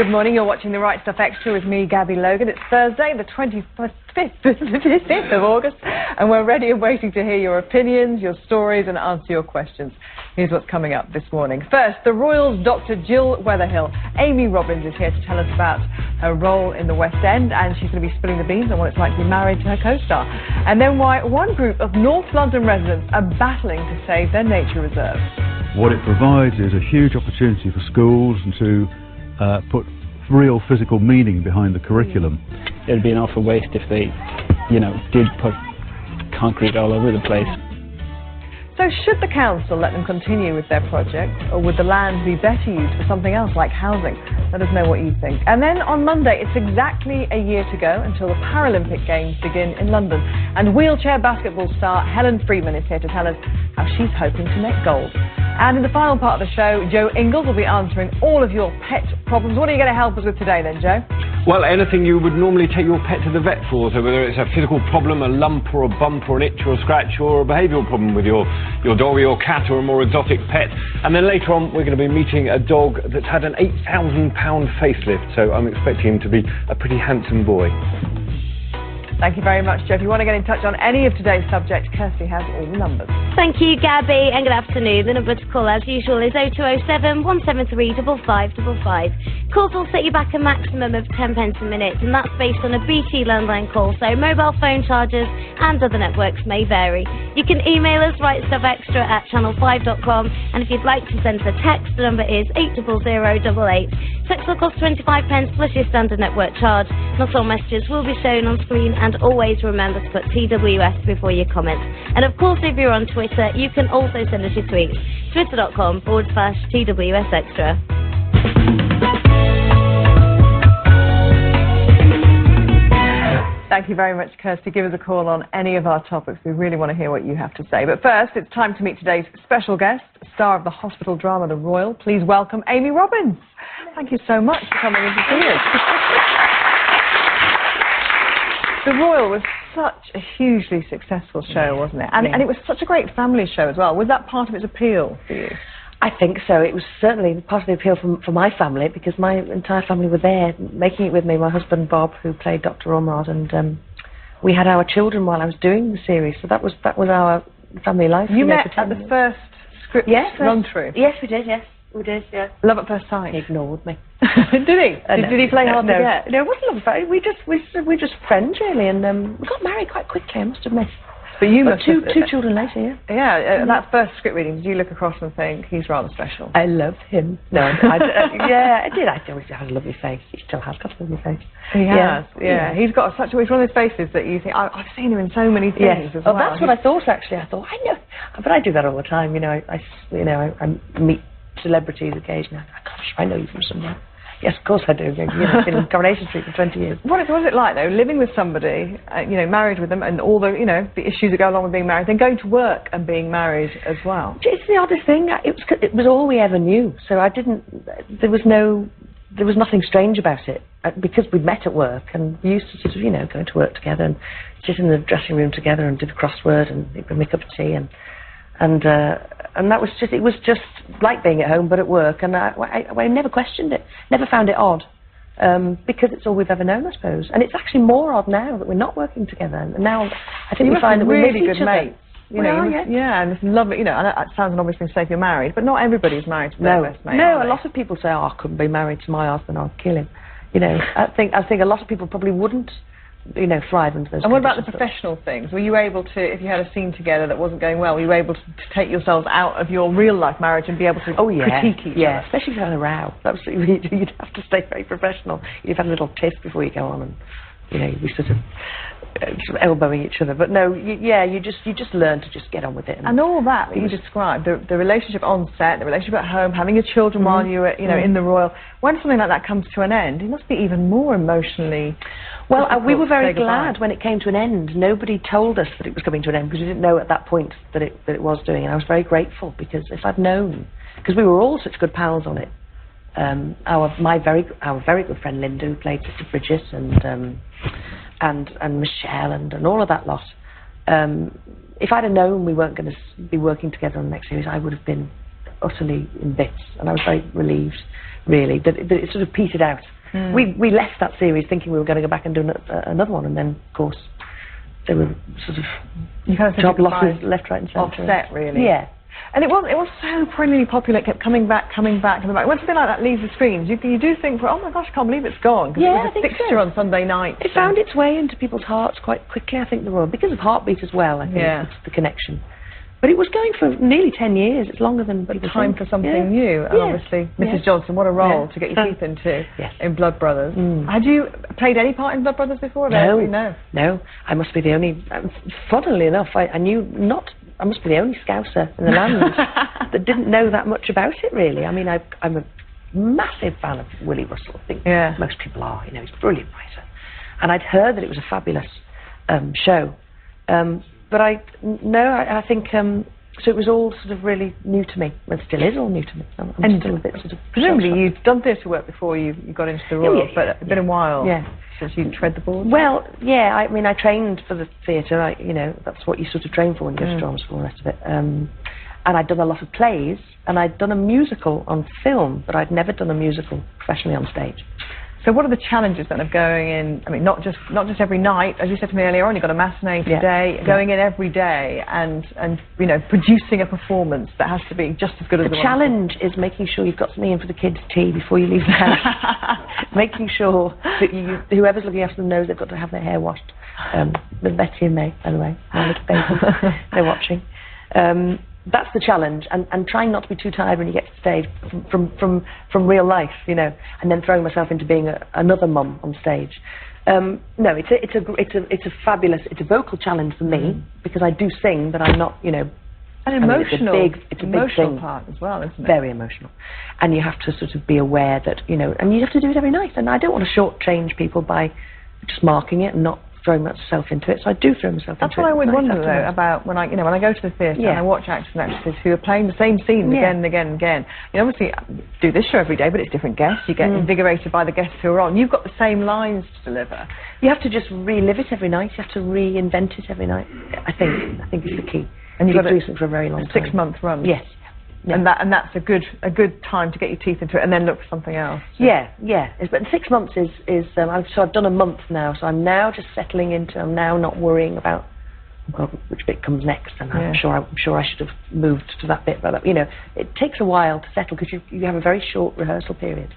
Good morning, you're watching the Right Stuff Extra with me, Gabby Logan. It's Thursday, the 25th of August, and we're ready and waiting to hear your opinions, your stories, and answer your questions. Here's what's coming up this morning. First, the Royals' Dr. Jill Weatherhill. Amy Robbins is here to tell us about her role in the West End, and she's going to be spilling the beans on what it's like to be married to her co-star. And then why one group of North London residents are battling to save their nature reserves. What it provides is a huge opportunity for schools and to put real physical meaning behind the curriculum. It'd be an awful waste if they, did put concrete all over the place. So should the council let them continue with their project, or would the land be better used for something else like housing? Let us know what you think. And then on Monday, it's exactly a year to go until the Paralympic Games begin in London. And wheelchair basketball star Helen Freeman is here to tell us how she's hoping to net gold. And in the final part of the show, Joe Ingalls will be answering all of your pet problems. What are you going to help us with today then, Joe? Well, anything you would normally take your pet to the vet for, so whether it's a physical problem, a lump or a bump or an itch or a scratch, or a behavioural problem with your dog or your cat or a more exotic pet. And then later on we're going to be meeting a dog that's had an £8,000 facelift, so I'm expecting him to be a pretty handsome boy. Thank you very much, Joe. If you want to get in touch on any of today's subjects, Kirsty has all the numbers. Thank you, Gabby, and good afternoon. The number to call, as usual, is 0207 173 5555. Calls will set you back a maximum of 10 pence a minute, and that's based on a BT landline call, so mobile phone charges and other networks may vary. You can email us, rightstuffextra@channel5.com, and if you'd like to send a text, the number is 80088. Text will cost 25 pence plus your standard network charge. Not all messages will be shown on screen, and always remember to put TWS before your comments. And of course, if you're on Twitter, you can also send us your tweets. Twitter.com/TWS Extra. Thank you very much, Kirsty. Give us a call on any of our topics. We really want to hear what you have to say. But first, it's time to meet today's special guest, star of the hospital drama The Royal. Please welcome Amy Robbins. Thank you so much for coming in to see us. The Royal was such a hugely successful show, wasn't it? And it was such a great family show as well. Was that part of its appeal for you? I think so. It was certainly part of the appeal for my family, because my entire family were there making it with me. My husband Bob, who played Dr. Ormrod, and we had our children while I was doing the series. So that was our family life. You met at the first script run through? Yes, we did. Yes, we did. Yeah. Love at first sight. He ignored me. Did he? Did he play hard to get? No, it wasn't love at first. We just friends really, and we got married quite quickly, I must admit. But you must two children later, yeah. Yeah, that first script reading, did you look across and think, he's rather special? I love him. No, yeah, I did. I always had a lovely face. He still has got a lovely face. He has, yeah. He's got he's one of those faces that you think, I've seen him in so many things as well. Oh, that's what I thought, actually. I thought, I know. But I do that all the time, I meet celebrities occasionally. Gosh, I know you from somewhere. Yes, of course I do. I've been in Coronation Street for 20 years. What was it like, though, living with somebody, married with them, and all the, the issues that go along with being married, then going to work and being married as well? It's the oddest thing. It was all we ever knew. So there was nothing strange about it, because we'd met at work and we used to sort of, go to work together and sit in the dressing room together and do the crossword and bring me a cup of tea and that was just, it was just like being at home but at work, and I never questioned it, never found it odd, because it's all we've ever known, I suppose. And it's actually more odd now that we're not working together, and now I think we find that we're really good mates. Yeah, and it's lovely, and it sounds an obvious thing to say if you're married, but not everybody's married to their best mate. No, a lot of people say, I couldn't be married to my husband, I'll kill him. I think a lot of people probably wouldn't thrive into those. And what about the professional things? Were you able to, if you had a scene together that wasn't going well, were you able to take yourselves out of your real life marriage and be able to critique each other? Yeah, especially if you had a row. You'd have to stay very professional. You'd have a little tiff before you go on, and you'd be sort of elbowing each other. But no, you just learn to just get on with it. And all that you described, the relationship on set, the relationship at home, having your children while you were, in the Royal. When something like that comes to an end, it must be even more emotionally. Well, we were very glad when it came to an end. Nobody told us that it was coming to an end, because we didn't know at that point that it was doing, and I was very grateful, because if I'd known, because we were all such good pals on it. Our very good friend Linda, who played Sister Bridget, and Michelle and all of that lot. If I'd have known we weren't going to be working together on the next series, I would have been utterly in bits, and I was very relieved, really, that it sort of petered out. We left that series thinking we were going to go back and do another one, and then, of course, there were sort of job losses left, right, and centre. Offset, really. Yeah. And it was so perennially popular. It kept coming back. Once something like that leaves the screens, you do think, oh my gosh, I can't believe it's gone. Because it was a fixture on Sunday night. It found its way into people's hearts quite quickly, I think, the Royal, because of Heartbeat as well, I think, it's the connection. But it was going for nearly 10 years. It's longer than people time think. for something new. And obviously, Mrs. Johnson, what a role to get your teeth into in Blood Brothers. Had you played any part in Blood Brothers before? No. I must be the only. Funnily enough, I knew not. I must be the only Scouser in the land that didn't know that much about it. Really, I mean, I'm a massive fan of Willie Russell. I think most people are. You know, he's a brilliant writer, and I'd heard that it was a fabulous show. But I think so. It was all sort of really new to me. Well, it still is all new to me. I'm still a bit sort of. Presumably, you've done theatre work before you got into the Royal, but it's been a while since you tread the boards. Well, I mean, I trained for the theatre. You know, that's what you sort of train for when you go to drama school and the rest of it. And I'd done a lot of plays, and I'd done a musical on film, but I'd never done a musical professionally on stage. So what are the challenges then of going in, I mean, not just every night, as you said to me earlier on, you've got a matinee today, going in every day and you know, producing a performance that has to be just as good as the one. The challenge is making sure you've got something in for the kids' tea before you leave the house. Making sure that whoever's looking after them knows they've got to have their hair washed. With Betty and May, by the way, my little babies, they're watching. That's the challenge, and trying not to be too tired when you get to stage from real life, you know, and then throwing myself into being another mum on stage. No, it's a fabulous, it's a vocal challenge for me because I do sing, but I'm not, you know. An emotional, it's a big thing. Part as well, isn't it? Very emotional, and you have to sort of be aware that, you know, and you have to do it every night. And I don't want to shortchange people by just marking it and not throwing myself into it, so I do throw myself into it. That's what I would wonder though about when I go to the theatre and I watch actors and actresses who are playing the same scenes again and again and again. You know, obviously do this show every day, but it's different guests. You get invigorated by the guests who are on. You've got the same lines to deliver. You have to just relive it every night. You have to reinvent it every night. I think it's the key. And you've got to do something for a very long time. 6-month run. Yes. Yeah. And that's a good time to get your teeth into it, and then look for something else. Yeah. But 6 months is so I've done a month now, so I'm now just settling into. I'm now not worrying about which bit comes next, and I'm sure I should have moved to that bit. But you know, it takes a while to settle because you have a very short rehearsal period.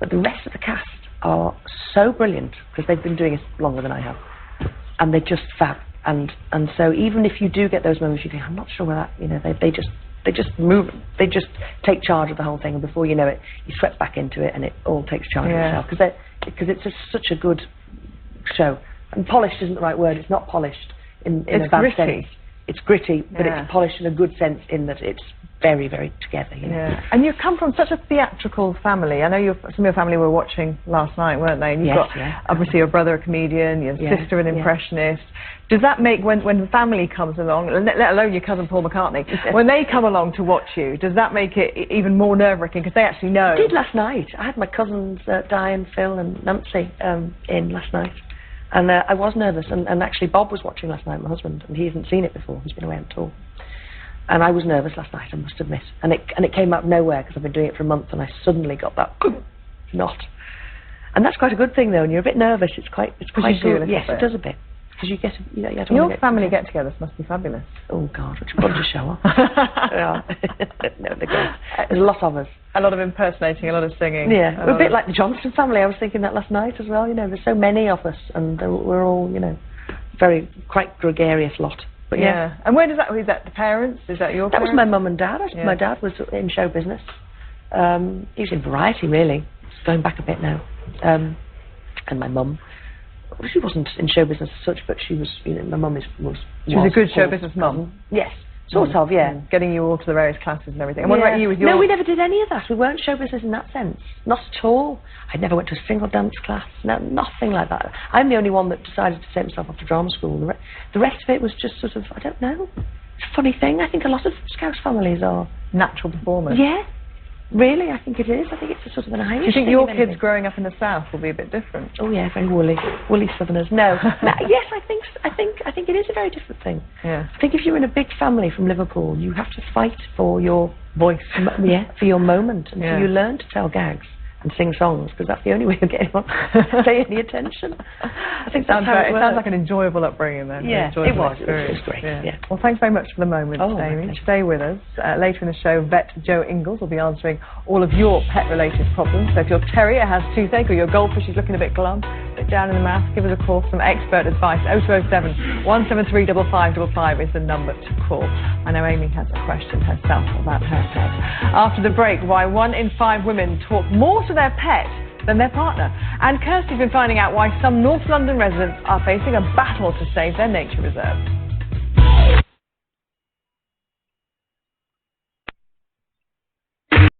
But the rest of the cast are so brilliant because they've been doing it longer than I have, and they're just fab. And so even if you do get those moments, you think I'm not sure where that, you know, they just move, they just take charge of the whole thing, and before you know it, you swept back into it, and it all takes charge of itself, because it's just such a good show. And polished isn't the right word, it's not polished in a bad sense. It's gritty, but it's polished in a good sense in that it's very, very together, you know. Yeah. And you come from such a theatrical family. I know some of your family were watching last night, weren't they? And you've got obviously your brother a comedian, your sister an impressionist. Does that make, when family comes along, let alone your cousin Paul McCartney, when they come along to watch you, does that make it even more nerve-wracking because they actually know? I did last night. I had my cousins Diane, Phil and Nancy in last night. And I was nervous, and actually Bob was watching last night, my husband, and he hasn't seen it before. He's been away on tour. And I was nervous last night, I must admit. And it came out of nowhere because I've been doing it for a month, and I suddenly got that knot. And that's quite a good thing, though. When you're a bit nervous, it's quite good. Yes, it does a bit. Because you get, your family get-togethers must be fabulous. Oh God, which bunch of show off. No, they're great. There's a lot of us. A lot of impersonating, a lot of singing. Yeah, we're a bit like the Johnston family. I was thinking that last night as well. You know, there's so many of us, and we're all, you know, quite gregarious lot. But yeah. And where does that? Is that the parents? Is that your? That parents? Was my mum and dad. My dad was in show business. He was in variety, really. It's going back a bit now. And my mum. She wasn't in show business as such, but she was, you know, my mum was she was a good show business mum. Yes, sort of, yeah. Getting you all to the various classes and everything. And what about you with your... No, we never did any of that. We weren't show business in that sense. Not at all. I never went to a single dance class. No, nothing like that. I'm the only one that decided to take myself off to drama school. The rest of it was just sort of, I don't know. It's a funny thing. I think a lot of Scouse families are... Natural performers. Yeah. Really, I think it is. I think it's a sort of an Irish Do you think thing, your if anything. kids growing up in the south will be a bit different? Oh yeah, very woolly Southerners. No, yes, I think it is a very different thing. Yeah. I think if you're in a big family from Liverpool, you have to fight for your voice, for your moment, and so you learn to tell gags and sing songs, because that's the only way of getting on, pay any attention. I think that's how it works. It sounds like an enjoyable upbringing then. Yeah, it was. It was great. Yeah. Well, thanks very much for the moment, Amy. Stay with us. Later in the show, vet Joe Ingalls will be answering all of your pet-related problems. So if your terrier has toothache or your goldfish is looking a bit glum, sit down in the mouth, give us a call, some expert advice. 0207 173 5555 is the number to call. I know Amy has a question herself about her pet. After the break, why 1 in 5 women talk more to their pet than their partner. And Kirsty's been finding out why some North London residents are facing a battle to save their nature reserves.